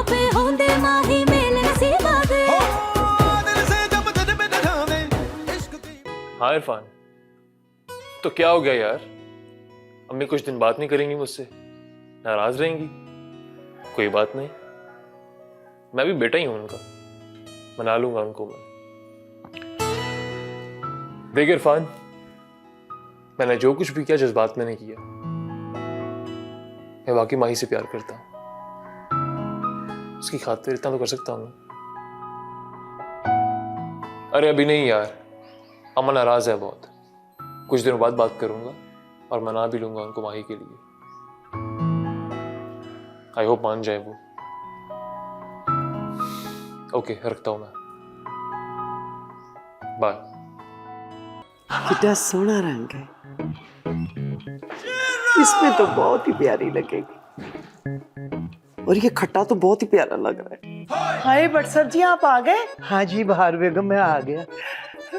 पे होंदे माही मेल नसीबा दे दिल से जब दिल पे ढावे इश्क की। हाँ इरफान, तो क्या हो गया यार? अम्मी कुछ दिन बात नहीं करेंगी मुझसे, नाराज रहेंगी? कोई बात नहीं, मैं भी बेटा ही हूं उनका, मना लूंगा उनको मैं। देख इरफान, मैंने जो कुछ भी किया जज्बात में नहीं किया। मैं वाकई माही से प्यार करता हूं, उसकी खातिर इतना तो कर सकता हूं। अरे अभी नहीं यार, अम्मा नाराज है बहुत। कुछ दिनों बाद बात करूंगा और मना भी लूंगा उनको माही के लिए। आई होप मान जाए वो। ओके, रखता हूं मैं, बाय। कितना सोना रंग है, इसमें तो बहुत ही प्यारी लगेगी। और ये खट्टा तो बहुत ही प्यारा लग रहा है। हाय भट्ट साहब जी, आप आ गए? हाँ जी बहार बेगम, मैं आ गया।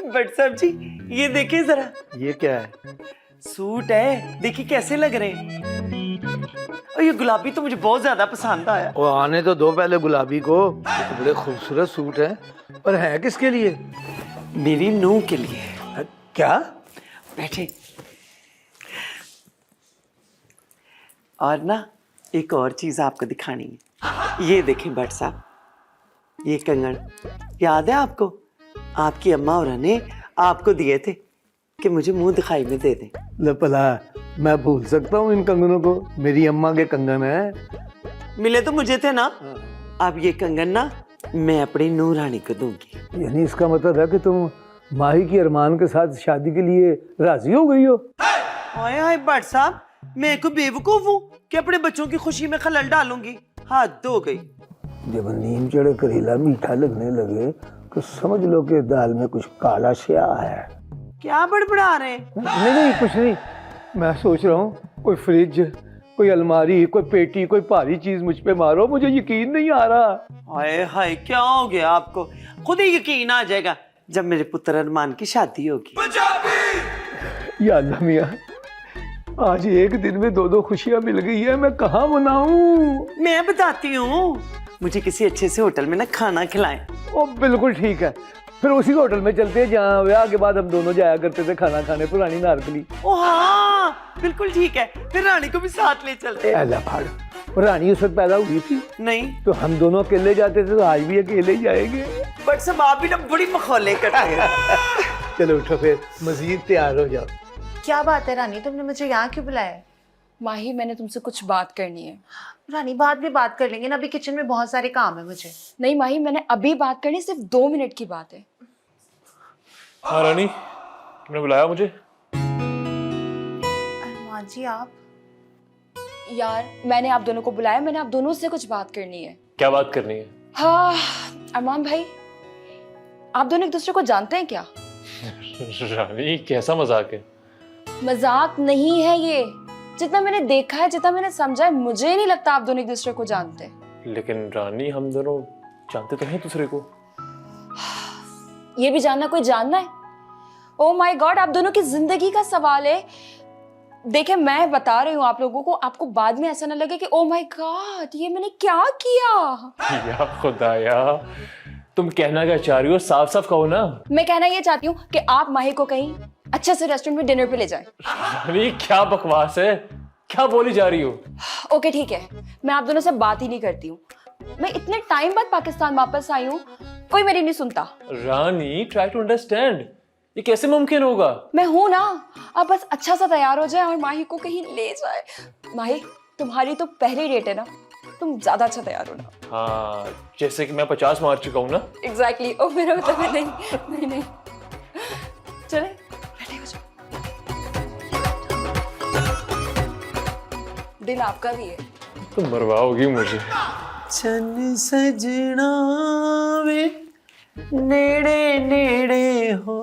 भट्ट साहब जी, ये देखिए जरा, ये क्या है? सूट है, देखिए कैसे लग रहे हैं। और ये गुलाबी तो मुझे बहुत ज्यादा पसंद आया। वो आने तो दो पहले गुलाबी को। तो बड़े खूबसूरत सूट है, और है किसके लिए? मेरी नूह के लिए। क्या? बैठे। और ना एक और चीज आपको दिखानी है। ये देखें भट्ट साहब, ये कंगन याद है आपको? आपकी अम्मा और ने आपको दिए थे कि मुझे मुंह दिखाई में दे दें। लपला, मैं भूल सकता हूँ इन कंगनों को? मेरी अम्मा के कंगन है। मिले तो मुझे थे ना। अब ये कंगन ना मैं अपनी नूह रानी को दूंगी। यानी इसका मतलब है कि तुम माही की अरमान के साथ शादी के लिए राजी हो गई हो? हाय हाय भट्ट साहब, मैं को बेवकूफ हूँ कि अपने बच्चों की खुशी में खलल डालूंगी? हद हो गई। जब नीम चढ़े करेला मीठा लगने लगे तो समझ लो कि दाल में कुछ काला शया है। क्या बड़बड़ा रहे हैं? नहीं नहीं, कुछ नहीं। मैं सोच रहा हूँ कोई फ्रिज, कोई अलमारी, कोई पेटी, कोई भारी चीज मुझ पे मारो, मुझे यकीन नहीं आ रहा। हाय हाय, क्या हो गया आपको? खुद ही यकीन आ जाएगा जब मेरे पुत्र अरमान की शादी होगी। या अल्लाह मियां, आज एक दिन में दो दो खुशियां मिल गई है, मैं कहाँ मनाऊं? मैं बताती हूँ, मुझे किसी अच्छे से होटल में ना खाना खिलाएं। ओ बिल्कुल ठीक है, फिर उसी होटल में चलते हैं जहाँ ब्याह के बाद हम दोनों जाया करते थे खाना खाने, पुरानी नारकली। ओ हाँ बिल्कुल ठीक है, फिर रानी को भी साथ ले चलते हैं। अल्लाह फाड़, रानी उस वक्त पैदा हुई थी? नहीं तो हम दोनों अकेले जाते थे, तो आज भी अकेले ही जाएंगे। बट सब आप भी ना बड़ी मखौले कटाए। चलो उठो, फिर मजीद तैयार हो जाओ। क्या बात है रानी, तुमने मुझे यहाँ क्यों बुलाया है? माही, मैंने तुमसे कुछ बात करनी है। रानी बाद में बात कर लेंगे ना, अभी किचन में बहुत सारे काम है मुझे। नहीं माही, मैंने अभी बात करनी, सिर्फ 2 मिनट की बात है। हाँ रानी, तुमने बुलाया मुझे? अरमान जी आप? यार मैंने आप दोनों को बुलाया, मैंने आप दोनों से कुछ बात करनी है। क्या बात करनी है? हाँ अरमान भाई, आप दोनों एक दूसरे को जानते हैं क्या? रानी कैसा मजाक है? मजाक नहीं है ये, जितना मैंने देखा है, जितना मैंने समझा है, मुझे नहीं लगता आप दोनों एक दूसरे को जानते। लेकिन रानी, हम दोनों जानते तो हैं दूसरे को। ये भी जानना कोई जानना है? ओ माय गॉड, आप दोनों की जिंदगी का सवाल है। देखे, मैं बता रही हूँ आप लोगों को, आपको बाद में ऐसा ना लगे कि ओ माय गॉड ये मैंने क्या किया। या खुदाया, तुम कहना क्या चाह रही हो? साफ साफ कहो ना। मैं कहना ये चाहती हूँ कि आप माही को कहीं अच्छे से रेस्टोरेंट में डिनर पे ले जाएं। रानी क्या बकवास है, क्या बोली जा रही हो? ओके ठीक है, मैं आप दोनों से बात ही नहीं करती हूँ। मैं इतने टाइम बाद पाकिस्तान वापस आई हूँ, कोई मेरी नहीं सुनता। रानी ट्राई टू अंडरस्टैंड, ये कैसे मुमकिन होगा? मैं हूं ना, आप बस अच्छा सा तैयार हो जाए और माही को कहीं ले जाए। माही, तुम्हारी तो पहली डेट है ना, तुम ज्यादा अच्छा तैयार हो ना। हाँ, जैसे कि मैं 50 मार चुका हूँ ना। एग्जैक्टली। ओ मेरा मतलब है नहीं। चले बैठे हो जाओ, दिल आपका भी है। तुम मरवाओगी मुझे। चन सजना वे नेड़े नेड़े हो,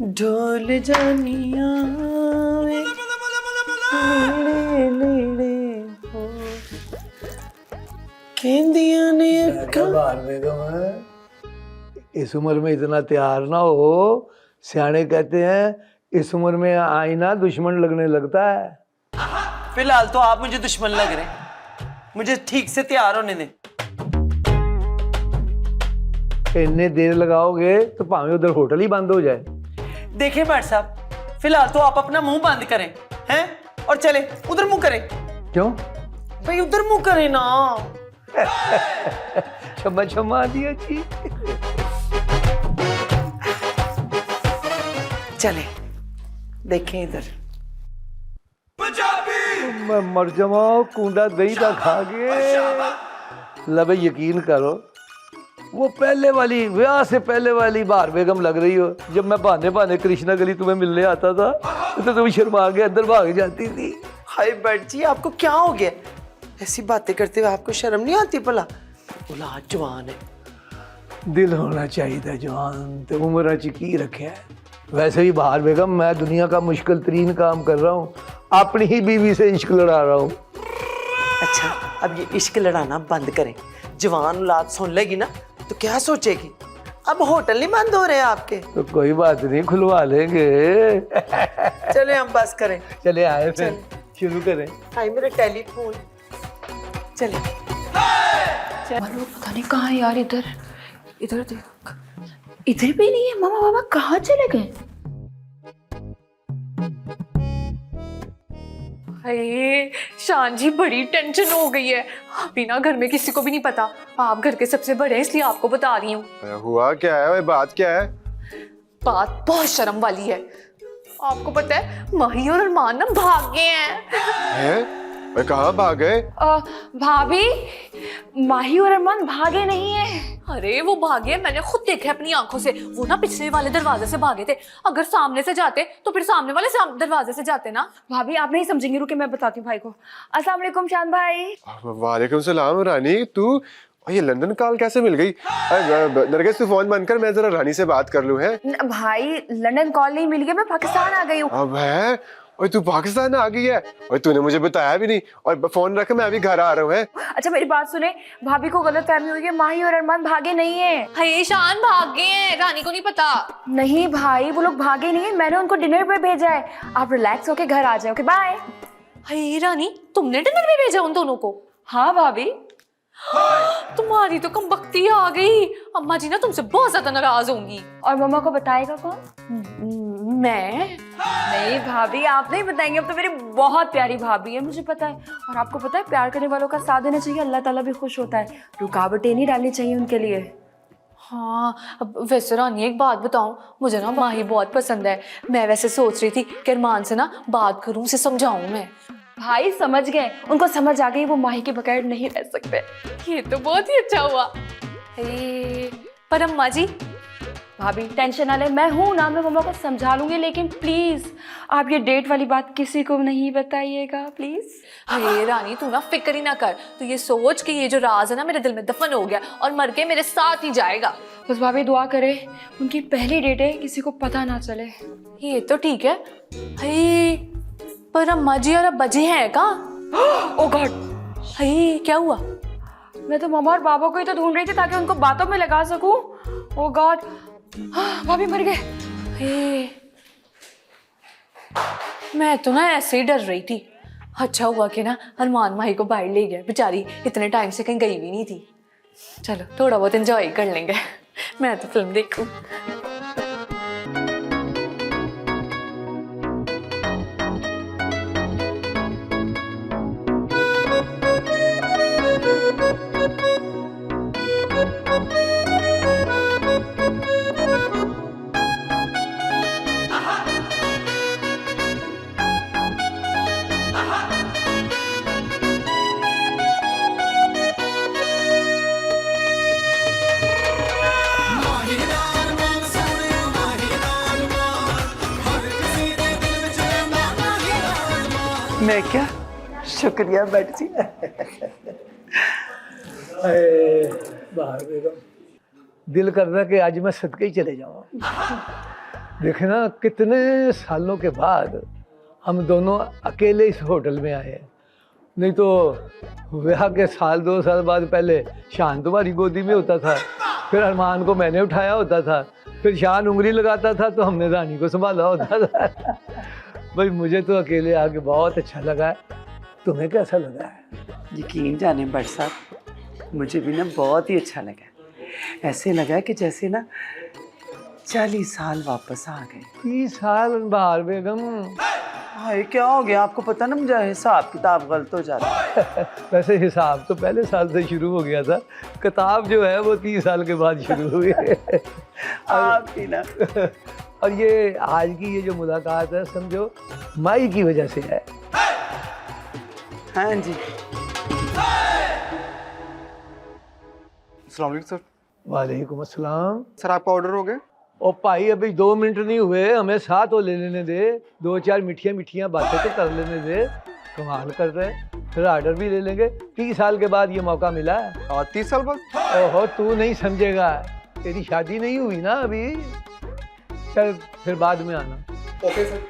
ढोल जानिया वे नेड़े नेड़े हो, कहंदियां ने अक्खां। इस उम्र में इतना तैयार ना हो, सियाने कहते हैं इस उम्र में आईना दुश्मन लगने लगता है। फिलहाल तो आप मुझे दुश्मन लग रहे हैं। मुझे ठीक से तैयार होने दें। इतने देर लगाओगे तो भाਵੇਂ उधर होटल ही बंद हो जाए। देखिए भाट साहब, फिलहाल तो आप अपना मुंह बंद करें हैं, और चले उधर मुंह करें। क्यों? भाई उधर मुंह करें ना। क्षमा क्षमा दिया जी। चले देखें इधर। मैं मर जावा, कूंडा दही का खा गए। लबे यकीन करो, वो पहले वाली ब्याह से पहले वाली बाहर बेगम लग रही हो। जब मैं बहाने बहाने कृष्णा गली तुम्हें मिलने आता था तो तुम शर्मा के अंदर भाग जाती थी। हाय बैठ जी, आपको क्या हो गया? ऐसी बातें करते हुए आपको शर्म नहीं आती? भला औलाद जवान है। दिल होना चाहिए था जवान, तो उम्र च की रखे है। वैसे भी बाहर बेगम, मैं दुनिया का मुश्किल तरीन काम कर रहा हूँ, अपनी ही बीवी से इश्क लड़ा रहा हूँ। अच्छा, अब ये इश्क लड़ाना बंद करें। जवान औलाद सुन लेगी ना तो क्या सोचेगी? अब होटल नहीं बंद हो रहे आपके? तो कोई बात नहीं, खुलवा लेंगे। चले हम बस करें। चले आए फिर शुरू करें। हाय मेरा टेलीफोन। चले। मानो पता नहीं कहाँ है यार। इधर इधर देख, इधर भी नहीं है। मामा बाबा कहाँ चले गए? अरे शान जी, बड़ी टेंशन हो गई है। अभी ना घर में किसी को भी नहीं पता। आप घर के सबसे बड़े हैं, इसलिए आपको बता रही हूँ। हुआ क्या है? बात क्या है? बात बहुत शर्म वाली है। आपको पता है, माही और अरमान ना भाग गए हैं। मैं कहाँ भाग गए? भाभी, माही और अरमान भागे नहीं है। अरे वो भागे, मैंने खुद देखा है अपनी आंखों से। वो ना पिछले वाले दरवाजे से भागे थे। अगर सामने से जाते तो फिर सामने वाले दरवाजे से जाते ना। भाभी आप नहीं समझेंगे, रुके मैं बताती हूँ भाई को। अस्सलाम वालेकुम शान भाई। वालेकुम सलाम रानी। तू ये लंदन कॉल कैसे मिल गई? नरगिस तू फोन बंद कर, मैं जरा रानी से बात कर लूं। है भाई, लंदन कॉल नहीं मिल गया, मैं पाकिस्तान आ गई हूँ। अब है? और तू पाकिस्तान आ गई है और तूने मुझे बताया भी नहीं। और फोन रख, मैं अभी घर आ रहा हूँ। अच्छा मेरी बात सुने, भाभी को गलत फहमी हुई है। माही और अरमान भागे नहीं है। हाय शान, भाग गए हैं, रानी को नहीं पता। नहीं भाई, वो लोग भागे नहीं है। मैंने उनको डिनर पे भेजा है। आप रिलैक्स होके घर आ जाओ। Okay bye. हाय रानी, तुमने डिनर में भेजा उन दोनों को? हाँ भाभी। तुम्हारी तो कम बख्ती आ गई। अम्मा जी ना तुमसे बहुत ज्यादा नाराज होंगी। और मम्मा को बताएगा कौन? मैं? नहीं भाभी, आप नहीं बताएंगे। अब तो मेरी बहुत प्यारी भाभी है, मुझे पता है। और आपको पता है, प्यार करने वालों का साथ देना चाहिए, अल्लाह ताला भी खुश होता है। रुकावटें नहीं डालनी चाहिए उनके लिए। हाँ, अब वैसे रानी एक बात बताऊं, मुझे ना माही बहुत पसंद है। मैं वैसे सोच रही थी कि अरमान से ना बात करूं, उसे समझाऊं मैं। भाई समझ गए, उनको समझ आ गई वो माही के बगैर नहीं रह सकते। ये तो बहुत ही अच्छा हुआ। पर अम्मा जी? भाभी टेंशन ना ले, मैं हूं ना, मैं मम्मा को समझा लूंगी। लेकिन प्लीज आप ये डेट वाली बात किसी को नहीं बताइएगा प्लीज। अरे रानी, तू ना फिक्र ही ना कर। तू ये सोच कि ये जो राज है ना मेरे दिल में दफन हो गया और मर के मेरे साथ ही जाएगा। बस भाभी दुआ करे, उनकी पहली डेट है, किसी को पता ना चले। ये तो ठीक है। पर अम्मा जी और अब्बा जी हैं कहाँ? ओ गॉड, क्या हुआ? मैं तो मम्मा और बाबा को ही तो ढूंढ रही थी ताकि उनको बातों में लगा सकूं। ओ गॉड, भाभी मर गए। मैं तो ना ऐसे ही डर रही थी। अच्छा हुआ कि ना अरमान माही को बाहर ले गया। बेचारी इतने टाइम से कहीं गई भी नहीं थी। चलो थोड़ा बहुत एंजॉय कर लेंगे। मैं तो फिल्म देखूं। मैं क्या? शुक्रिया बैठ जी। बाहर बेगम, दिल करता कि आज मैं सदके ही चले जाऊँ। देखे ना, कितने सालों के बाद हम दोनों अकेले इस होटल में आए हैं। नहीं तो ब्याह के साल 2 साल बाद पहले शान तुम्हारी गोदी में होता था, फिर अरमान को मैंने उठाया होता था, फिर शान उंगली लगाता था तो हमने रानी को संभाला होता था। भाई मुझे तो अकेले आके बहुत अच्छा लगा है। तुम्हें कैसा लगा है? यकीन जाने भट्ट साहब, मुझे भी ना बहुत ही अच्छा लगा। ऐसे लगा कि जैसे ना 40 साल वापस आ गए। 30 साल बहार बेगम। हाय क्या हो गया आपको? पता ना मुझे हिसाब किताब गलत हो जाता है। वैसे हिसाब तो पहले साल से शुरू हो गया था, किताब जो है वो 30 साल के बाद शुरू हुई है। आपकी ना और ये आज की ये जो मुलाकात है समझो माई की वजह से है। हाँ जी। अस्सलाम वालेकुम सर। वालेकुम अस्सलाम। सर आपका ऑर्डर हो गया? ओ भाई अभी 2 मिनट नहीं हुए, हमें साथ तो ले लेने दे, 2-4 मिठियाँ बातें तो कर लेने दे। कमाल कर रहे हैं, फिर ऑर्डर भी ले लेंगे। 30 साल के बाद ये मौका मिला है। और 30 साल बाद? ओहो तू नहीं समझेगा, तेरी शादी नहीं हुई ना अभी। चल फिर बाद में आना। Okay sir.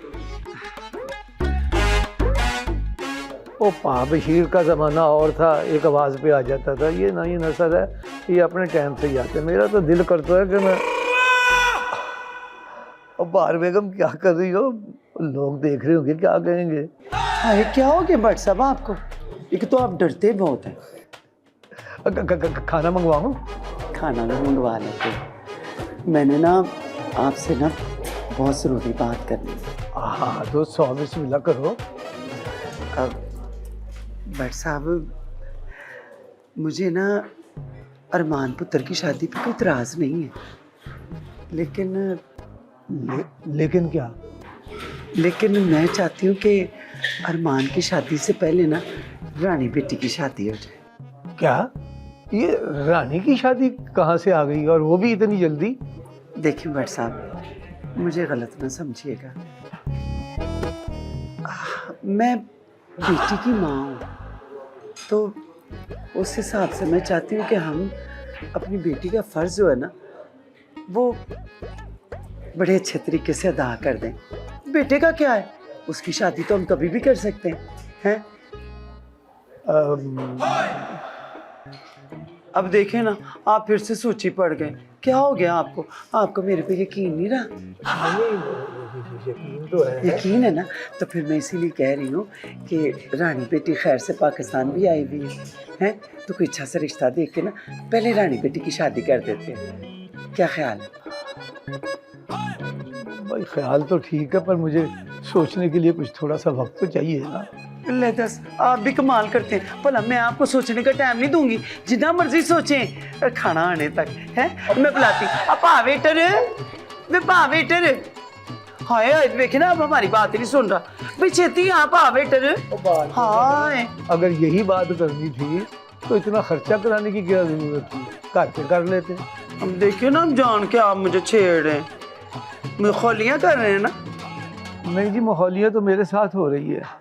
ओ पा बशीर का ज़माना और था, एक आवाज़ पे आ जाता था। ये नई नस्ल है, ये अपने टाइम से ही आते। मेरा तो दिल करता है कि मैं अब बाहर बेगम क्या कर रही हो? लोग देख रहे होंगे, क्या कहेंगे? हाय क्या हो गया भट्ट साहब आपको? एक तो आप डरते बहुत हैं। खाना मंगवाऊं? खाना भी मंगवा लेते। मैंने ना आपसे ना बहुत ज़रूरी बात करनी है। हाँ तो 100 बिस्मिल्लाह करो। अब भट्ट साहब, मुझे ना अरमान पुत्र की शादी पे कोई इतराज़ नहीं है, लेकिन लेकिन क्या? लेकिन मैं चाहती हूँ कि अरमान की शादी से पहले ना रानी बेटी की शादी हो जाए। क्या ये रानी की शादी कहाँ से आ गई, और वो भी इतनी जल्दी? देखिए भट्ट साहब, मुझे गलत ना समझिएगा, मैं बेटी की माँ हूँ, तो उस हिसाब से मैं चाहती हूँ कि हम अपनी बेटी का फ़र्ज़ जो है ना वो बड़े अच्छे तरीके से अदा कर दें। बेटे का क्या है, उसकी शादी तो हम कभी भी कर सकते हैं। अब देखें ना, आप फिर से सोची पड़ गए। क्या हो गया आपको? आपको मेरे पे यकीन नहीं रहा? यकीन तो है। यकीन है ना? तो फिर मैं इसीलिए कह रही हूँ कि रानी बेटी खैर से पाकिस्तान भी आई हुई है, तो कोई अच्छा सा रिश्ता देख के ना पहले रानी बेटी की शादी कर देते हैं। क्या ख्याल है? भाई ख्याल तो ठीक है, पर मुझे सोचने के लिए कुछ थोड़ा सा वक्त तो चाहिए ना। ले दस, आप भी कमाल करते हैं। भला मैं आपको सोचने का टाइम नहीं दूंगी, जितना मर्जी सोचें खाना आने तक है। मैं बुलाती वेटर, मैं वेटर। हाय देखे ना, अब हमारी बात ही नहीं सुन रहा। भाई छेती आप वेटर। हाय अगर यही बात करनी थी तो इतना खर्चा कराने की क्या जरूरत थी, घर पे कर लेते। हम देखिए ना, हम जान के आप मुझे छेड़ रहे हैं, मुझे खोलियां कर रहे हैं ना। नहीं जी, माहौलिया तो मेरे साथ हो रही है।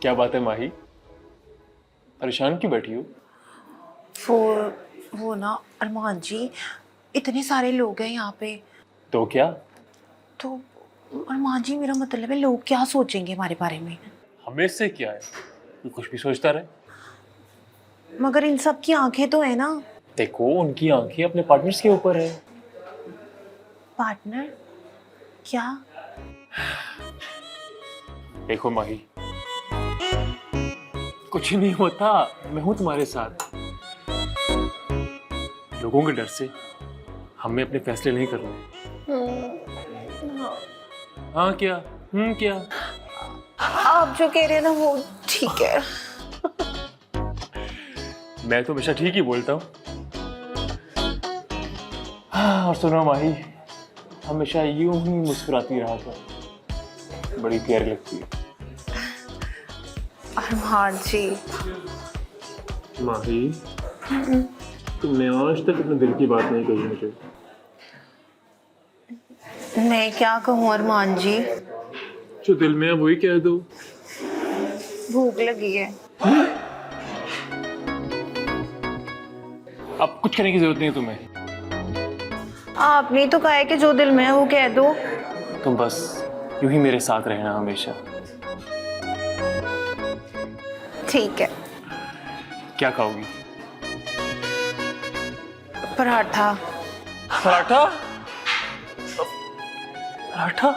क्या बात है माही, परेशान क्यों बैठी हो? वो ना अरमान जी, इतने सारे लोग हैं यहाँ पे। तो क्या? तो अरमान जी मेरा मतलब है, लोग क्या सोचेंगे हमारे बारे में? हमें से क्या है, तू कुछ भी सोचता रहे। मगर इन सब की आंखें तो है ना। देखो उनकी आंखें अपने पार्टनर्स के ऊपर है। पार्टनर? क्या? देखो माही, कुछ नहीं होता, मैं हूं तुम्हारे साथ। लोगों के डर से हमें अपने फैसले नहीं करने। हाँ क्या? क्या? आप जो कह रहे हैं ना वो ठीक है। मैं तो हमेशा ठीक ही बोलता हूँ। हाँ, और सुनो माही, हमेशा यूं ही मुस्कुराती रहा कर, बड़ी प्यारी लगती है। अरमान जी। माही, तुमने आज तक अपने दिल की बात नहीं कही मुझे। मैं क्या कहूँ अरमान जी, जो दिल में है वही कह दो। भूख लगी है। अब कुछ करने की जरूरत नहीं है तुम्हें। आपने तो कहा है कि जो दिल में है वो कह दो। तुम बस यूं ही मेरे साथ रहना हमेशा। ठीक है। क्या खाओगी? पराठा। पराठा? पराठा?